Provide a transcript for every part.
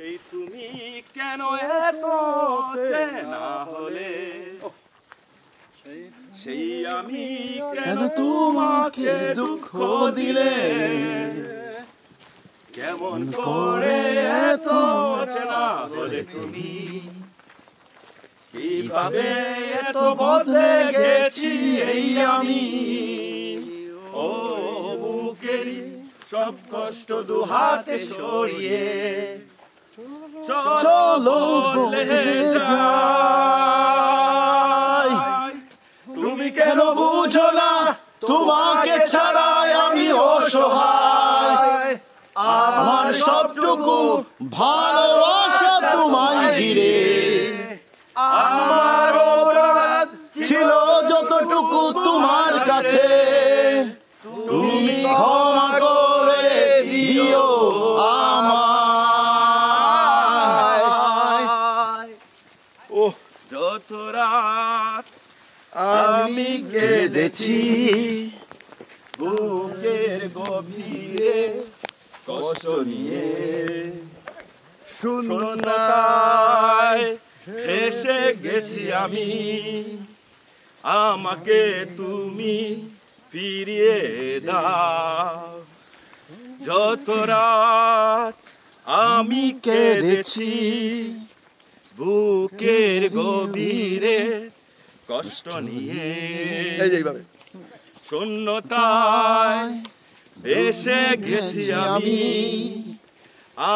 এই তুমি কেন এত চেনা হলে, সেই আমি কেন তোমাকে দুঃখ দিলে, কেমন করে এত চেনা হলে তুমি, কিভাবে এত বদলে গেছি এই আমি। ও বুকেরই সব কষ্ট দুহাতে সরিয়ে চলো বদলে যাই। তুমি কেন বুঝো না তোমাকে ছাড়াই আমি অসহায়, আমার সবটুকু ভালোবাসা তোমায় ঘিরে। আমার অপরাধ ছিল যতটুকু তোমার কাছে, তুমি ক্ষমা করে দিও আমায়। ও যত রাত আমি কেঁদেছি বুকের গভীরে কষ্ট নিয়ে, শূন্যতায় ভেসে গেছি আমি, আমাকে তুমি ফিরিয়ে দাও। যত রাত আমি কেঁদেছি বুকের গভীরে কষ্ট নিয়ে, শূন্যতায় ভেসে গেছি আমি,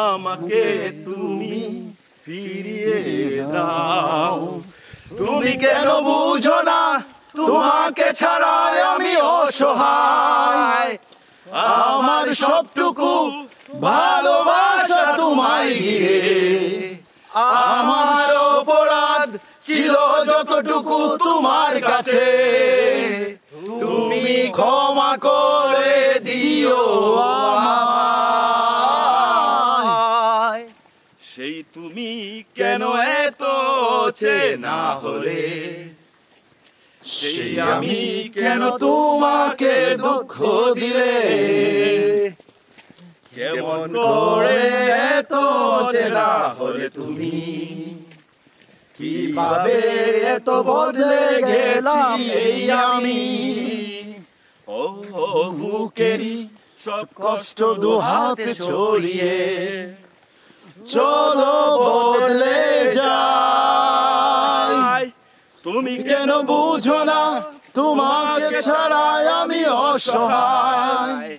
আমাকে তুমি ফিরিয়ে দাও। তুমি কেন বুঝো না তোমাকে ছাড়াই আমি অসহায়, আমার সবটুকু ভালোবাসা তোমায় ঘিরে। আমার অপরাধ ছিল যতটুকু তোমার কাছে, তুমি ক্ষমা করে দিও আমায়। সেই তুমি কেন এত চেনা হলে, সেই আমি কেন তোমাকে দুঃখ দিলে, কেমন করে এত চেনা হলে তুমি, কিভাবে এত বদলে গেছি এই আমি। ও বুকেরই সব কষ্ট দুহাতে ছড়িয়ে চলো বদলে যাই। তুমি কেন বুঝো না তোমাকে ছাড়াই আমি অসহায়,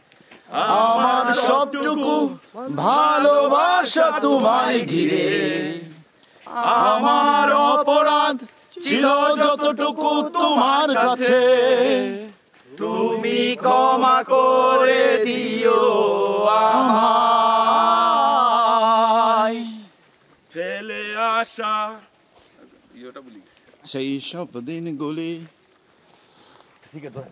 আমার সবটুকু ভালোবাসা তোমায় ঘিরে। আমার অপরাধ ছিল যতটুকু তোমার কাছে, তুমি ক্ষমা করে দিও আমায়। ফেলে আসা সেই সব দিনগুলি। ঠিক আছে।